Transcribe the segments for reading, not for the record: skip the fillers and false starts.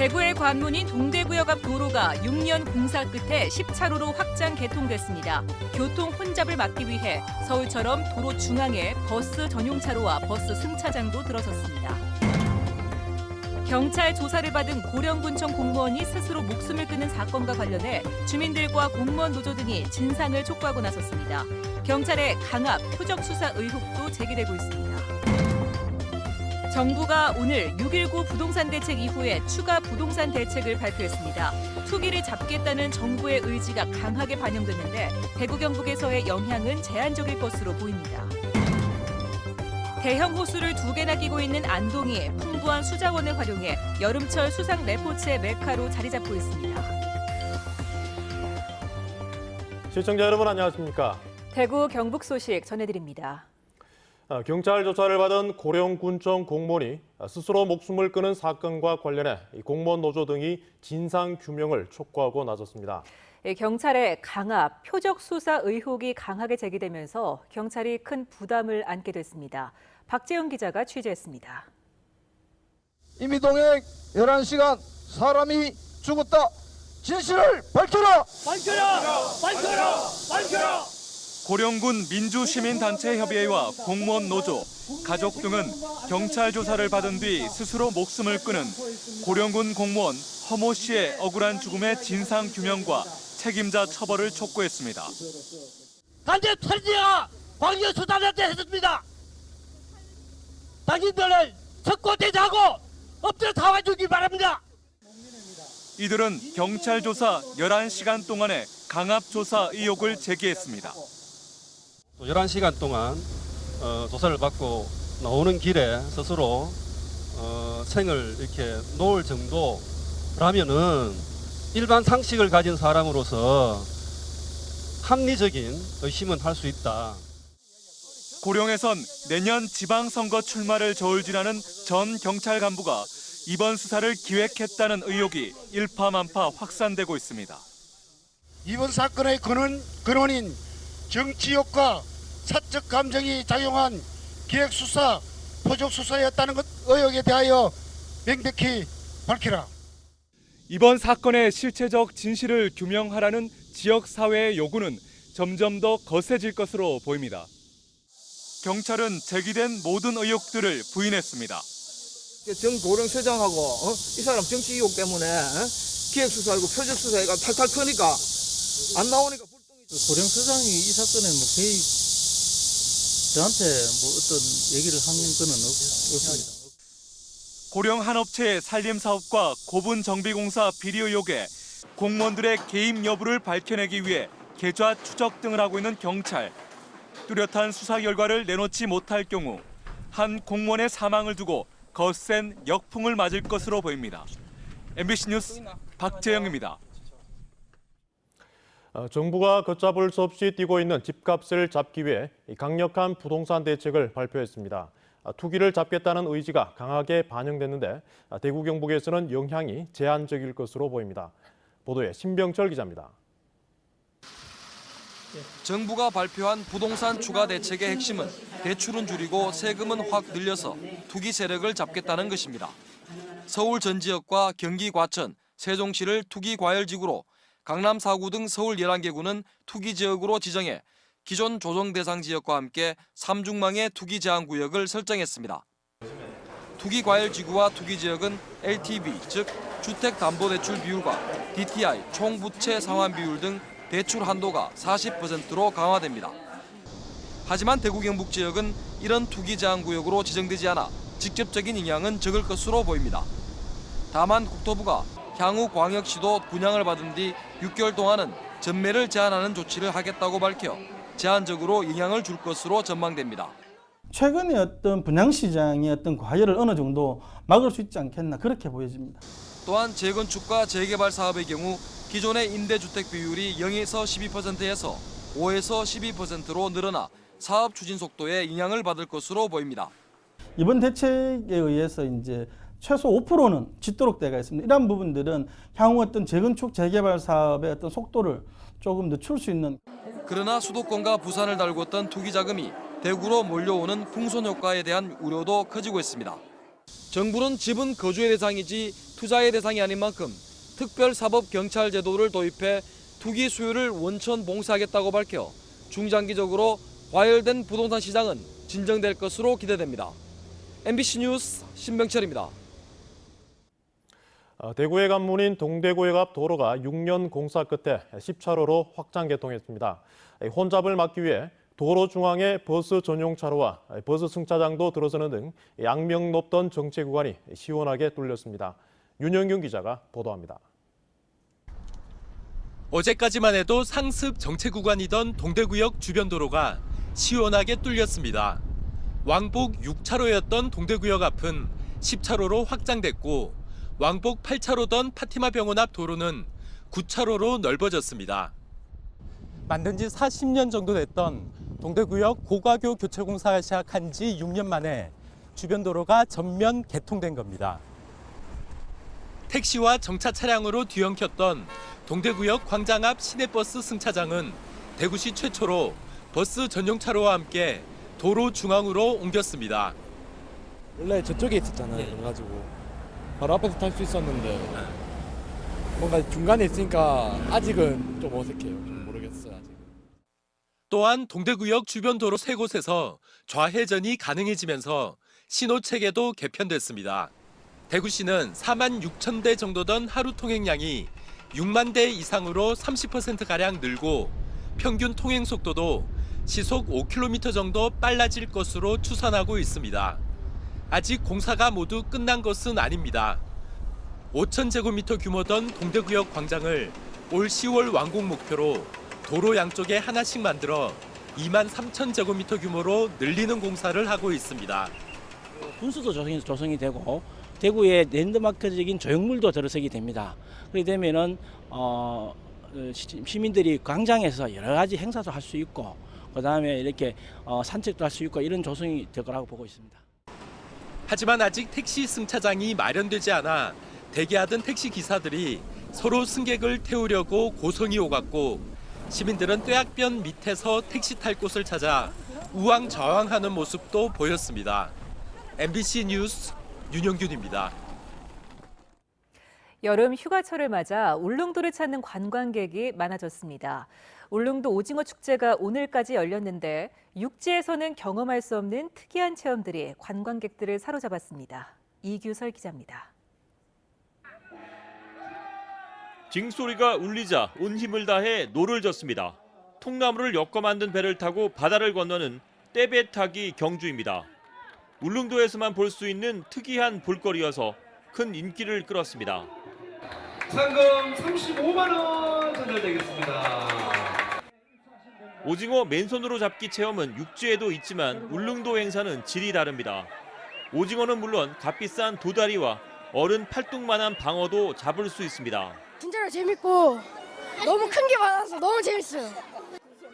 대구의 관문인 동대구역 앞 도로가 6년 공사 끝에 10차로로 확장 개통됐습니다. 교통 혼잡을 막기 위해 서울처럼 도로 중앙에 버스 전용차로와 버스 승차장도 들어섰습니다. 경찰 조사를 받은 고령군청 공무원이 스스로 목숨을 끊은 사건과 관련해 주민들과 공무원 노조 등이 진상을 촉구하고 나섰습니다. 경찰의 강압, 표적 수사 의혹도 제기되고 있습니다. 정부가 오늘 6.19 부동산 대책 이후에 추가 부동산 대책을 발표했습니다. 투기를 잡겠다는 정부의 의지가 강하게 반영됐는데 대구 경북에서의 영향은 제한적일 것으로 보입니다. 대형 호수를 2개나 끼고 있는 안동이 풍부한 수자원을 활용해 여름철 수상 레포츠의 메카로 자리 잡고 있습니다. 시청자 여러분 안녕하십니까? 대구 경북 소식 전해드립니다. 경찰 조사를 받은 고령군청 공무원이 스스로 목숨을 끊은 사건과 관련해 공무원 노조 등이 진상 규명을 촉구하고 나섰습니다. 경찰의 강압, 표적 수사 의혹이 강하게 제기되면서 경찰이 큰 부담을 안게 됐습니다. 박재영 기자가 취재했습니다. 임의동행 11시간 사람이 죽었다. 진실을 밝혀라! 밝혀라! 밝혀라! 밝혀라! 고령군 민주시민단체협의회와 공무원 노조, 가족 등은 경찰 조사를 받은 뒤 스스로 목숨을 끊은 고령군 공무원 허모 씨의 억울한 죽음의 진상 규명과 책임자 처벌을 촉구했습니다. 간접 살인죄가 광주 수사단한테 했습니다. 당신들을 석고대자하고 엎드려 사와주기 바랍니다. 이들은 경찰 조사 11시간 동안의 강압 조사 의혹을 제기했습니다. 11시간 동안 조사를 받고 나오는 길에 스스로 생을 이렇게 놓을 정도라면은 일반 상식을 가진 사람으로서 합리적인 의심은 할 수 있다. 고령에선 내년 지방선거 출마를 저울질하는 전 경찰 간부가 이번 수사를 기획했다는 의혹이 일파만파 확산되고 있습니다. 이번 사건의 근원인 정치욕과 사적 감정이 작용한 기획수사, 포적수사였다는 것 의혹에 대하여 명백히 밝히라. 이번 사건의 실체적 진실을 규명하라는 지역사회의 요구는 점점 더 거세질 것으로 보입니다. 경찰은 제기된 모든 의혹들을 부인했습니다. 정고령서장하고 이 사람 정치 의혹 때문에 기획수사하고 표적수사가 탈탈 터니까 안 나오니까 고령서장이 이 사건에 거의 저한테 어떤 얘기를 한 거는 없습니다. 고령 한 업체의 산림 사업과 고분 정비공사 비리 의혹에 공무원들의 개입 여부를 밝혀내기 위해 계좌 추적 등을 하고 있는 경찰. 뚜렷한 수사 결과를 내놓지 못할 경우 한 공무원의 사망을 두고 거센 역풍을 맞을 것으로 보입니다. MBC 뉴스 박재영입니다. 정부가 걷잡을 수 없이 뛰고 있는 집값을 잡기 위해 강력한 부동산 대책을 발표했습니다. 투기를 잡겠다는 의지가 강하게 반영됐는데 대구 경북에서는 영향이 제한적일 것으로 보입니다. 보도에 신병철 기자입니다. 정부가 발표한 부동산 추가 대책의 핵심은 대출은 줄이고 세금은 확 늘려서 투기 세력을 잡겠다는 것입니다. 서울 전 지역과 경기 과천, 세종시를 투기 과열지구로 강남 4구 등 서울 11개구는 투기 지역으로 지정해 기존 조정 대상 지역과 함께 3중망의 투기 제한 구역을 설정했습니다. 투기 과열지구와 투기 지역은 LTV, 즉 주택담보대출 비율과 DTI, 총부채 상환 비율 등 대출 한도가 40%로 강화됩니다. 하지만 대구 경북 지역은 이런 투기 제한 구역으로 지정되지 않아 직접적인 영향은 적을 것으로 보입니다. 다만 국토부가 향후 광역시도 분양을 받은 뒤 6개월 동안은 전매를 제한하는 조치를 하겠다고 밝혀 제한적으로 영향을 줄 것으로 전망됩니다. 최근에 어떤 분양시장의 어떤 과열을 어느 정도 막을 수 있지 않겠나 그렇게 보여집니다. 또한 재건축과 재개발 사업의 경우 기존의 임대주택 비율이 0에서 12%에서 5에서 12%로 늘어나 사업 추진 속도에 영향을 받을 것으로 보입니다. 이번 대책에 의해서 이제 최소 5%는 짓도록 되어 있습니다. 이러한 부분들은 향후 어떤 재건축 재개발 사업의 어떤 속도를 조금 늦출 수 있는. 그러나 수도권과 부산을 달궜던 투기 자금이 대구로 몰려오는 풍선 효과에 대한 우려도 커지고 있습니다. 정부는 집은 거주의 대상이지 투자의 대상이 아닌 만큼 특별사법경찰 제도를 도입해 투기 수요를 원천 봉쇄하겠다고 밝혀 중장기적으로 과열된 부동산 시장은 진정될 것으로 기대됩니다. MBC 뉴스 신병철입니다. 대구의 관문인 동대구역 앞 도로가 6년 공사 끝에 10차로로 확장 개통했습니다. 혼잡을 막기 위해 도로 중앙에 버스 전용 차로와 버스 승차장도 들어서는 등 양명 높던 정체 구간이 시원하게 뚫렸습니다. 윤영균 기자가 보도합니다. 어제까지만 해도 상습 정체 구간이던 동대구역 주변 도로가 시원하게 뚫렸습니다. 왕복 6차로였던 동대구역 앞은 10차로로 확장됐고 왕복 8차로던 파티마 병원 앞 도로는 9차로로 넓어졌습니다. 만든 지 40년 정도 됐던 동대구역 고가교 교체공사가 시작한 지 6년 만에 주변 도로가 전면 개통된 겁니다. 택시와 정차 차량으로 뒤엉켰던 동대구역 광장 앞 시내버스 승차장은 대구시 최초로 버스 전용차로와 함께 도로 중앙으로 옮겼습니다. 원래 저쪽에 있었잖아요. 그래가지고 바로 앞에서 탈 수 있었는데 뭔가 중간에 있으니까 아직은 좀 어색해요. 좀 모르겠어요. 아직. 또한 동대구역 주변 도로 3곳에서 좌회전이 가능해지면서 신호체계도 개편됐습니다. 대구시는 4만 6천 대 정도던 하루 통행량이 6만 대 이상으로 30%가량 늘고 평균 통행 속도도 시속 5km 정도 빨라질 것으로 추산하고 있습니다. 아직 공사가 모두 끝난 것은 아닙니다. 5,000제곱미터 규모던 동대구역 광장을 올 10월 완공 목표로 도로 양쪽에 하나씩 만들어 2만 3,000제곱미터 규모로 늘리는 공사를 하고 있습니다. 분수도 조성이 되고 대구의 랜드마크적인 조형물도 들어서게 됩니다. 그렇게 되면은 시민들이 광장에서 여러 가지 행사도 할 수 있고 그다음에 이렇게 산책도 할 수 있고 이런 조성이 될 거라고 보고 있습니다. 하지만 아직 택시 승차장이 마련되지 않아 대기하던 택시 기사들이 서로 승객을 태우려고 고성이 오갔고 시민들은 뙤약변 밑에서 택시 탈 곳을 찾아 우왕좌왕하는 모습도 보였습니다. MBC 뉴스 윤영균입니다. 여름 휴가철을 맞아 울릉도를 찾는 관광객이 많아졌습니다. 울릉도 오징어 축제가 오늘까지 열렸는데 육지에서는 경험할 수 없는 특이한 체험들이 관광객들을 사로잡았습니다. 이규설 기자입니다. 징소리가 울리자 온 힘을 다해 노를 젓습니다. 통나무를 엮어 만든 배를 타고 바다를 건너는 떼배 타기 경주입니다. 울릉도에서만 볼 수 있는 특이한 볼거리여서 큰 인기를 끌었습니다. 상금 35만 원 전달되겠습니다. 오징어 맨손으로 잡기 체험은 육지에도 있지만 울릉도 행사는 질이 다릅니다. 오징어는 물론 값비싼 도다리와 어른 팔뚝만한 방어도 잡을 수 있습니다. 진짜로 재밌고 너무 큰 게 많아서 너무 재밌어요.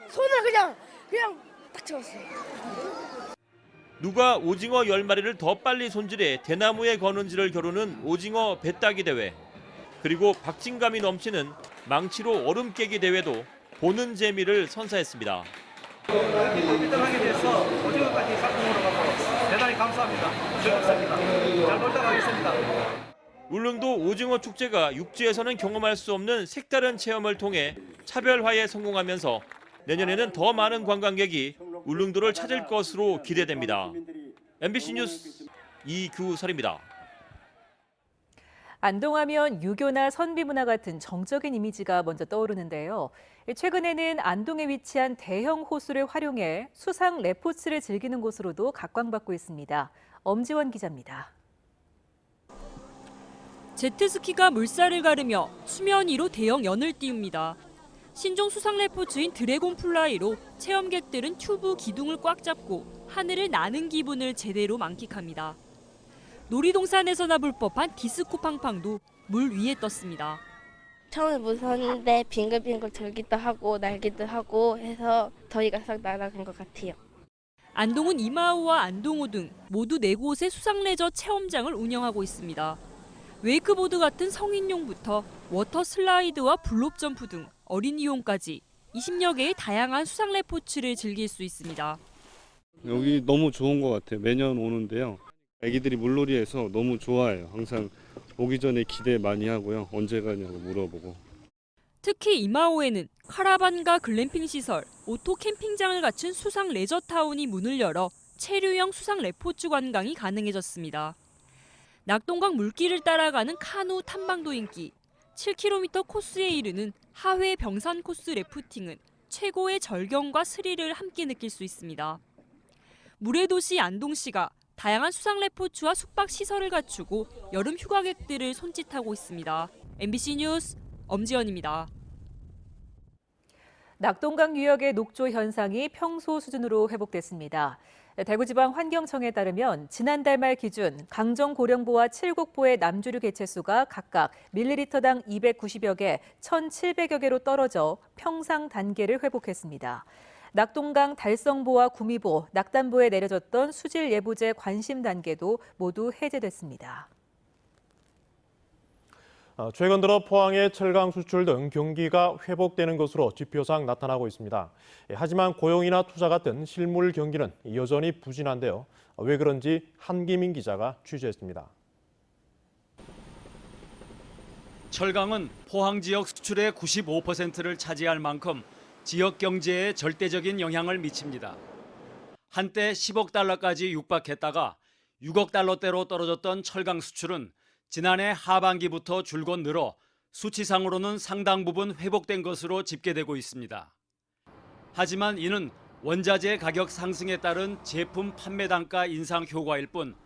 손을 그냥 딱 잡았어요. 누가 오징어 10마리를 더 빨리 손질해 대나무에 거는지를 겨루는 오징어 배 따기 대회. 그리고 박진감이 넘치는 망치로 얼음 깨기 대회도 보는 재미를 선사했습니다. 이렇게 컴퓨터하게 돼서 오징어까지 상품으로 가고 대단히 감사합니다. 즐겁습니다. 잘 놀다 가겠습니다. 울릉도 오징어 축제가 육지에서는 경험할 수 없는 색다른 체험을 통해 차별화에 성공하면서 내년에는 더 많은 관광객이 울릉도를 찾을 것으로 기대됩니다. MBC 뉴스 이규설입니다. 안동하면 유교나 선비문화 같은 정적인 이미지가 먼저 떠오르는데요. 최근에는 안동에 위치한 대형 호수를 활용해 수상 레포츠를 즐기는 곳으로도 각광받고 있습니다. 엄지원 기자입니다. 제트스키가 물살을 가르며 수면 위로 대형 연을 띄웁니다. 신종 수상 레포츠인 드래곤 플라이로 체험객들은 튜브 기둥을 꽉 잡고 하늘을 나는 기분을 제대로 만끽합니다. 놀이동산에서나 볼 법한 디스코 팡팡도 물 위에 떴습니다. 처음에 무서웠는데 빙글빙글 돌기도 하고 날기도 하고 해서 저희가 싹 날아간 것 같아요. 안동은 이마호와 안동호 등 모두 4곳의 수상레저 체험장을 운영하고 있습니다. 웨이크보드 같은 성인용부터 워터 슬라이드와 블록 점프 등 어린이용까지 20여 개의 다양한 수상 레포츠를 즐길 수 있습니다. 여기 너무 좋은 것 같아요. 매년 오는데요. 애기들이 물놀이해서 너무 좋아해요. 항상 오기 전에 기대 많이 하고요. 언제 가냐고 물어보고. 특히 이마오에는 카라반과 글램핑 시설, 오토 캠핑장을 갖춘 수상 레저타운이 문을 열어 체류형 수상 레포츠 관광이 가능해졌습니다. 낙동강 물길을 따라가는 카누 탐방도 인기, 7km 코스에 이르는 하회 병산 코스 래프팅은 최고의 절경과 스릴을 함께 느낄 수 있습니다. 물의 도시 안동시가 다양한 수상 레포츠와 숙박 시설을 갖추고 여름 휴가객들을 손짓하고 있습니다. MBC 뉴스 엄지연입니다. 낙동강 유역의 녹조 현상이 평소 수준으로 회복됐습니다. 대구지방환경청에 따르면 지난달 말 기준 강정고령보와 칠곡보의 남주류 개체수가 각각 밀리리터당 290여 개, 1,700여 개로 떨어져 평상 단계를 회복했습니다. 낙동강 달성보와 구미보, 낙담보에 내려졌던 수질 예보제 관심 단계도 모두 해제됐습니다. 최근 들어 포항의 철강 수출 등 경기가 회복되는 것으로 지표상 나타나고 있습니다. 하지만 고용이나 투자 같은 실물 경기는 여전히 부진한데요. 왜 그런지 한기민 기자가 취재했습니다. 철강은 포항 지역 수출의 95%를 차지할 만큼 지역 경제에 절대적인 영향을 미칩니다. 한때 10억 달러까지 육박했다가 6억 달러대로 떨어졌던 철강 수출은 지난해 하반기부터 줄곧 늘어 수치상으로는 상당 부분 회복된 것으로 집계되고 있습니다. 하지만 이는 원자재 가격 상승에 따른 제품 판매 단가 인상 효과일 뿐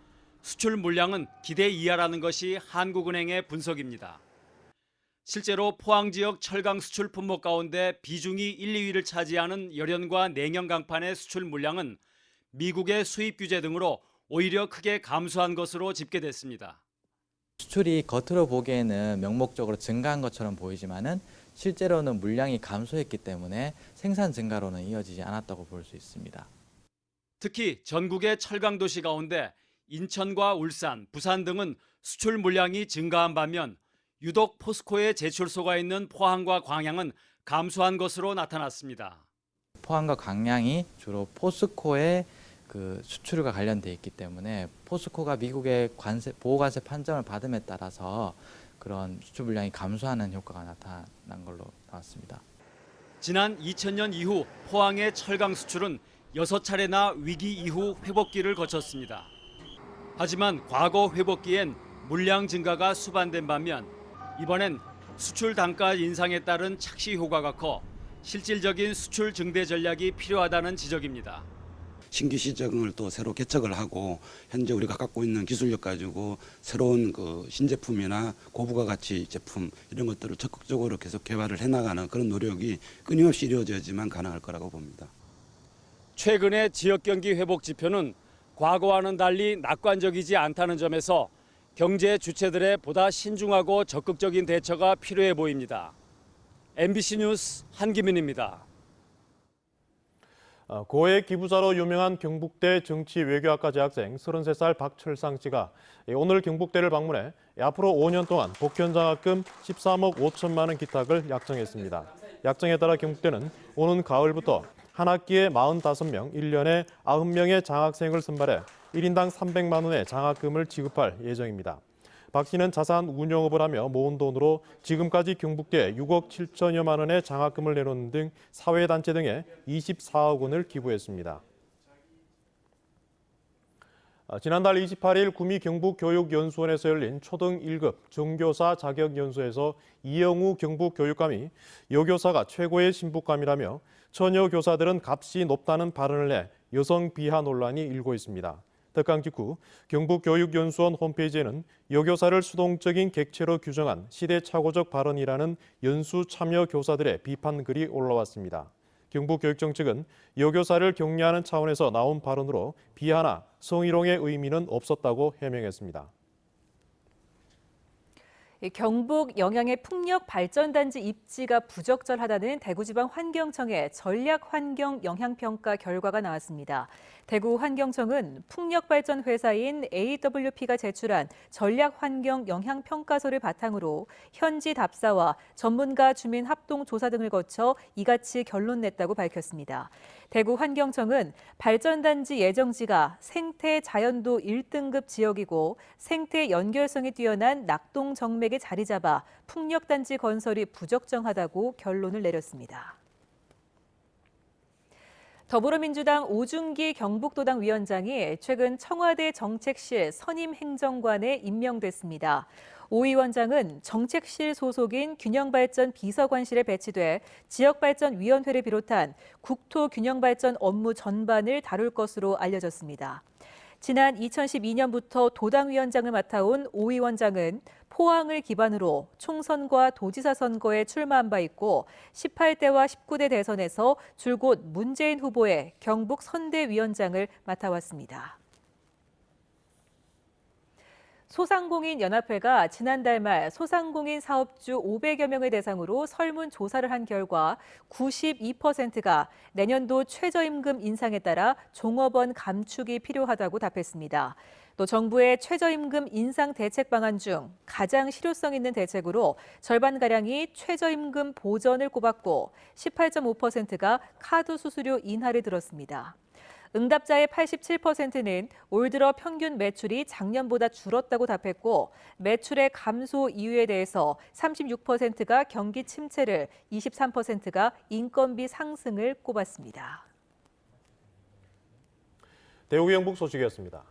수출 물량은 기대 이하라는 것이 한국은행의 분석입니다. 실제로 포항 지역 철강 수출 품목 가운데 비중이 1, 2위를 차지하는 열연과 냉연 강판의 수출 물량은 미국의 수입 규제 등으로 오히려 크게 감소한 것으로 집계됐습니다. 수출이 겉으로 보기에는 명목적으로 증가한 것처럼 보이지만은 실제로는 물량이 감소했기 때문에 생산 증가로는 이어지지 않았다고 볼 수 있습니다. 특히 전국의 철강 도시 가운데 인천과 울산, 부산 등은 수출 물량이 증가한 반면 유독 포스코의 제출소가 있는 포항과 광양은 감소한 것으로 나타났습니다. 포항과 광양이 주로 포스코의 수출과 관련돼 있기 때문에 포스코가 미국의 보호관세 판정을 받음에 따라서 그런 수출 물량이 감소하는 효과가 나타난 걸로 나왔습니다. 지난 2000년 이후 포항의 철강 수출은 6차례나 위기 이후 회복기를 거쳤습니다. 하지만 과거 회복기엔 물량 증가가 수반된 반면 이번엔 수출 단가 인상에 따른 착시 효과가 커 실질적인 수출 증대 전략이 필요하다는 지적입니다. 신규 시장을 또 새로 개척을 하고 현재 우리가 갖고 있는 기술력 가지고 새로운 신제품이나 고부가 가치 제품 이런 것들을 적극적으로 계속 개발을 해나가는 그런 노력이 끊임없이 이루어져야지만 가능할 거라고 봅니다. 최근의 지역 경기 회복 지표는 과거와는 달리 낙관적이지 않다는 점에서 경제 주체들의 보다 신중하고 적극적인 대처가 필요해 보입니다. MBC 뉴스 한기민입니다. 고액 기부자로 유명한 경북대 정치외교학과 재학생 33살 박철상 씨가 오늘 경북대를 방문해 앞으로 5년 동안 복현장학금 13억 5천만 원 기탁을 약정했습니다. 약정에 따라 경북대는 오는 가을부터 한 학기에 45명, 1년에 90명의 장학생을 선발해 1인당 300만 원의 장학금을 지급할 예정입니다. 박 씨는 자산 운영업을 하며 모은 돈으로 지금까지 경북대에 6억 7천여만 원의 장학금을 내놓는 등 사회단체 등에 24억 원을 기부했습니다. 지난달 28일 구미 경북교육연수원에서 열린 초등 1급 정교사 자격연수에서 이영우 경북교육감이 여교사가 최고의 신부감이라며 처녀 교사들은 값이 높다는 발언을 해 여성 비하 논란이 일고 있습니다. 특강 직후 경북교육연수원 홈페이지에는 여교사를 수동적인 객체로 규정한 시대착오적 발언이라는 연수 참여 교사들의 비판 글이 올라왔습니다. 경북교육청 측은 여교사를 격려하는 차원에서 나온 발언으로 비하나 성희롱의 의미는 없었다고 해명했습니다. 경북 영양의 풍력 발전단지 입지가 부적절하다는 대구지방환경청의 전략환경영향평가 결과가 나왔습니다. 대구환경청은 풍력발전회사인 AWP가 제출한 전략환경영향평가서를 바탕으로 현지 답사와 전문가 주민 합동조사 등을 거쳐 이같이 결론 냈다고 밝혔습니다. 대구환경청은 발전단지 예정지가 생태 자연도 1등급 지역이고 생태 연결성이 뛰어난 낙동 정맥에 자리 잡아 풍력단지 건설이 부적정하다고 결론을 내렸습니다. 더불어민주당 오준기 경북도당 위원장이 최근 청와대 정책실 선임 행정관에 임명됐습니다. 오 위원장은 정책실 소속인 균형발전 비서관실에 배치돼 지역발전위원회를 비롯한 국토균형발전 업무 전반을 다룰 것으로 알려졌습니다. 지난 2012년부터 도당위원장을 맡아온 오 위원장은 포항을 기반으로 총선과 도지사 선거에 출마한 바 있고 18대와 19대 대선에서 줄곧 문재인 후보의 경북 선대위원장을 맡아왔습니다. 소상공인연합회가 지난달 말 소상공인 사업주 500여 명을 대상으로 설문조사를 한 결과 92%가 내년도 최저임금 인상에 따라 종업원 감축이 필요하다고 답했습니다. 또 정부의 최저임금 인상 대책 방안 중 가장 실효성 있는 대책으로 절반가량이 최저임금 보전을 꼽았고 18.5%가 카드 수수료 인하를 들었습니다. 응답자의 87%는 올 들어 평균 매출이 작년보다 줄었다고 답했고 매출의 감소 이유에 대해서 36%가 경기 침체를, 23%가 인건비 상승을 꼽았습니다. 대구 경북 소식이었습니다.